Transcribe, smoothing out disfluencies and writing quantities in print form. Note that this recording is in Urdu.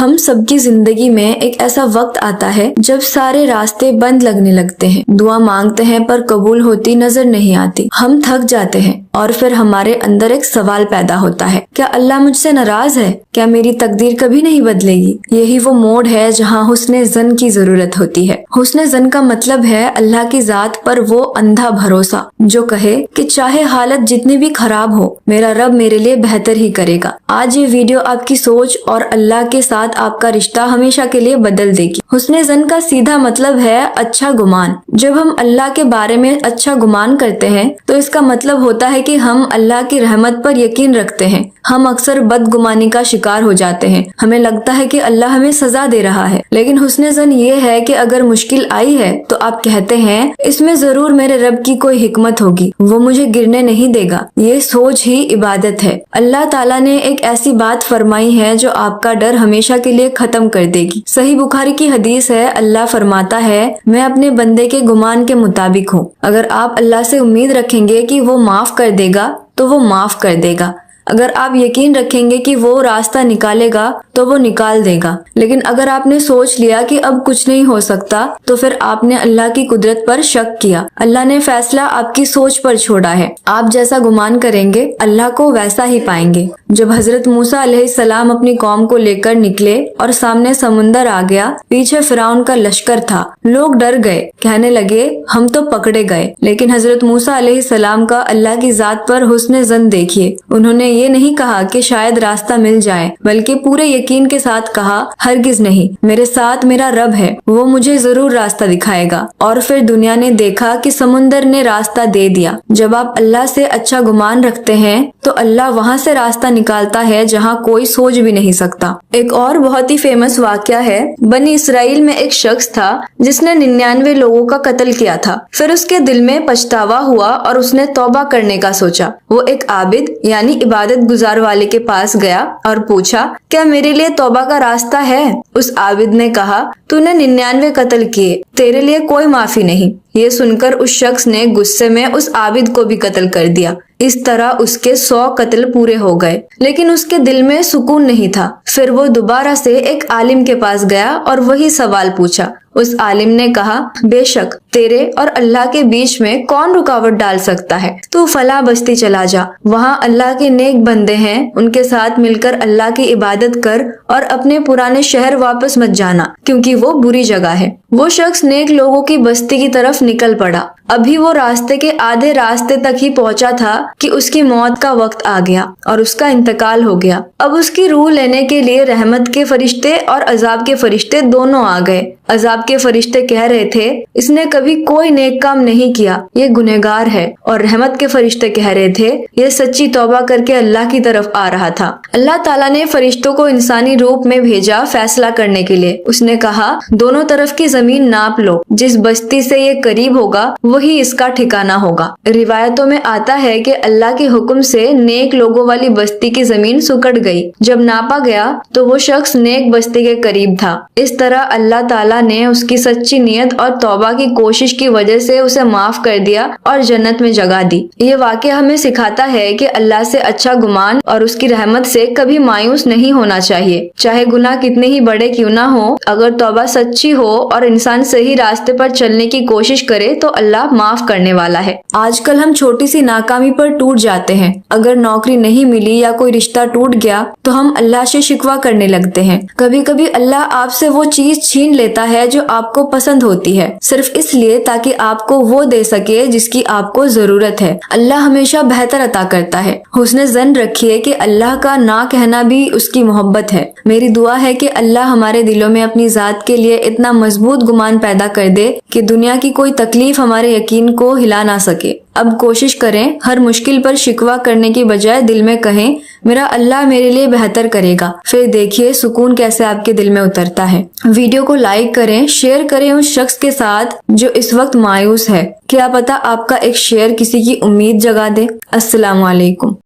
ہم سب کی زندگی میں ایک ایسا وقت آتا ہے جب سارے راستے بند لگنے لگتے ہیں، دعا مانگتے ہیں پر قبول ہوتی نظر نہیں آتی، ہم تھک جاتے ہیں اور پھر ہمارے اندر ایک سوال پیدا ہوتا ہے، کیا اللہ مجھ سے ناراض ہے؟ کیا میری تقدیر کبھی نہیں بدلے گی؟ یہی وہ موڑ ہے جہاں حسن ظن کی ضرورت ہوتی ہے۔ حسن ظن کا مطلب ہے اللہ کی ذات پر وہ اندھا بھروسہ جو کہے کہ چاہے حالت جتنی بھی خراب ہو، میرا رب میرے لیے بہتر ہی کرے گا۔ آج یہ ویڈیو آپ کی سوچ اور اللہ کے ساتھ آپ کا رشتہ ہمیشہ کے لیے بدل دے گی۔ حسن ظن کا سیدھا مطلب ہے اچھا گمان۔ جب ہم اللہ کے بارے میں اچھا گمان کرتے ہیں تو اس کا مطلب ہوتا ہے کہ ہم اللہ کی رحمت پر یقین رکھتے ہیں۔ ہم اکثر بدگمانی کا شکار ہو جاتے ہیں، ہمیں لگتا ہے کہ اللہ ہمیں سزا دے رہا ہے، لیکن حسن ظن یہ ہے کہ اگر مشکل آئی ہے تو آپ کہتے ہیں اس میں ضرور میرے رب کی کوئی حکمت ہوگی، وہ مجھے گرنے نہیں دے گا۔ یہ سوچ ہی عبادت ہے۔ اللہ تعالیٰ نے ایک ایسی بات فرمائی ہے جو آپ کا ڈر ہمیشہ کے لیے ختم کر دے گی۔ صحیح بخاری کی حدیث ہے، اللہ فرماتا ہے میں اپنے بندے کے گمان کے مطابق ہوں۔ اگر آپ اللہ سے امید رکھیں گے کہ وہ معاف کر دے گا تو وہ معاف کر دے گا۔ اگر آپ یقین رکھیں گے کہ وہ راستہ نکالے گا تو وہ نکال دے گا۔ لیکن اگر آپ نے سوچ لیا کہ اب کچھ نہیں ہو سکتا تو پھر آپ نے اللہ کی قدرت پر شک کیا۔ اللہ نے فیصلہ آپ کی سوچ پر چھوڑا ہے۔ آپ جیسا گمان کریں گے اللہ کو ویسا ہی پائیں گے۔ جب حضرت موسیٰ علیہ السلام اپنی قوم کو لے کر نکلے اور سامنے سمندر آ گیا، پیچھے فرعون کا لشکر تھا، لوگ ڈر گئے، کہنے لگے ہم تو پکڑے گئے۔ لیکن حضرت موسیٰ علیہ السلام کا اللہ کی ذات پر حسن ظن دیکھیے، انہوں نے یہ نہیں کہا کہ شاید راستہ مل جائے، بلکہ پورے یقین کے ساتھ کہا ہرگز نہیں، میرے ساتھ میرا رب ہے، وہ مجھے ضرور راستہ دکھائے گا۔ اور پھر دنیا نے دیکھا کہ سمندر نے راستہ دے دیا۔ جب آپ اللہ سے اچھا گمان رکھتے ہیں تو اللہ وہاں سے راستہ نکالتا ہے جہاں کوئی سوچ بھی نہیں سکتا۔ ایک اور بہت ہی فیمس واقعہ ہے، بنی اسرائیل میں ایک شخص تھا جس نے 99 لوگوں کا قتل کیا تھا۔ پھر اس کے دل میں پچھتاوا ہوا اور اس نے توبہ کرنے کا سوچا۔ وہ ایک عابد یعنی عبادت گزار والے کے پاس گیا اور پوچھا کیا میرے لیے توبہ کا راستہ ہے؟ اس عابد نے کہا تو نے 99 قتل کیے، تیرے لیے کوئی معافی نہیں۔ یہ سن کر اس شخص نے غصے میں اس عابد کو بھی قتل کر دیا۔ اس طرح اس کے 100 قتل پورے ہو گئے، لیکن اس کے دل میں سکون نہیں تھا۔ پھر وہ دوبارہ سے ایک عالم کے پاس گیا اور وہی سوال پوچھا۔ اس عالم نے کہا بے شک تیرے اور اللہ کے بیچ میں کون رکاوٹ ڈال سکتا ہے، تو فلاں بستی چلا جا، وہاں اللہ کے نیک بندے ہیں، ان کے ساتھ مل کر اللہ کی عبادت کر اور اپنے پرانے شہر واپس مت جانا کیونکہ وہ بری جگہ ہے۔ وہ شخص نیک لوگوں کی بستی کی طرف نکل پڑا۔ ابھی وہ راستے کے آدھے راستے تک ہی پہنچا تھا کہ اس کی موت کا وقت آ گیا اور اس کا انتقال ہو گیا۔ اب اس کی روح لینے کے لیے رحمت کے فرشتے اور عذاب کے فرشتے دونوں آ گئے۔ عذاب کے فرشتے کہہ رہے تھے اس نے کبھی کوئی نیک کام نہیں کیا، یہ گنہگار ہے، اور رحمت کے فرشتے کہہ رہے تھے یہ سچی توبہ کر کے اللہ کی طرف آ رہا تھا۔ اللہ تعالیٰ نے فرشتوں کو انسانی روپ میں بھیجا فیصلہ کرنے کے لیے۔ اس نے کہا دونوں طرف کی زمین ناپ لو، جس بستی سے یہ قریب ہوگا وہی اس کا ٹھکانہ ہوگا۔ روایتوں میں آتا ہے کہ اللہ کے حکم سے نیک لوگوں والی بستی کی زمین سکڑ گئی۔ جب ناپا گیا تو وہ شخص نیک بستی کے قریب تھا۔ اس طرح اللہ تعالیٰ نے اس کی سچی نیت اور توبہ کی کوشش کی وجہ سے اسے معاف کر دیا اور جنت میں جگہ دی۔ یہ واقعہ ہمیں سکھاتا ہے کہ اللہ سے اچھا گمان اور اس کی رحمت سے کبھی مایوس نہیں ہونا چاہیے، چاہے گناہ کتنے ہی بڑے کیوں نہ ہو۔ اگر توبہ سچی ہو اور انسان صحیح راستے پر چلنے کی کوشش کرے تو اللہ معاف کرنے والا ہے۔ آج کل ہم چھوٹی سی ناکامی پر ٹوٹ جاتے ہیں۔ اگر نوکری نہیں ملی یا کوئی رشتہ ٹوٹ گیا تو ہم اللہ سے شکوہ کرنے لگتے ہیں۔ کبھی کبھی اللہ آپ سے وہ چیز چھین لیتا ہے جو آپ کو پسند ہوتی ہے، صرف اس لیے تاکہ آپ کو وہ دے سکے جس کی آپ کو ضرورت ہے۔ اللہ ہمیشہ بہتر عطا کرتا ہے۔ حسن ظن رکھیے کہ اللہ کا نہ کہنا بھی اس کی محبت ہے۔ میری دعا ہے کہ اللہ ہمارے دلوں میں اپنی ذات کے لیے اتنا مضبوط گمان پیدا کر دے کہ دنیا کی کوئی تکلیف ہمارے یقین کو ہلا نہ سکے۔ اب کوشش کریں ہر مشکل پر شکوہ کرنے کی بجائے دل میں کہیں میرا اللہ میرے لیے بہتر کرے گا، پھر دیکھیے سکون کیسے آپ کے دل میں اترتا ہے۔ ویڈیو کو لائک کریں، شیئر کریں اس شخص کے ساتھ جو اس وقت مایوس ہے، کیا پتہ آپ کا ایک شیئر کسی کی امید جگا دے۔ السلام علیکم۔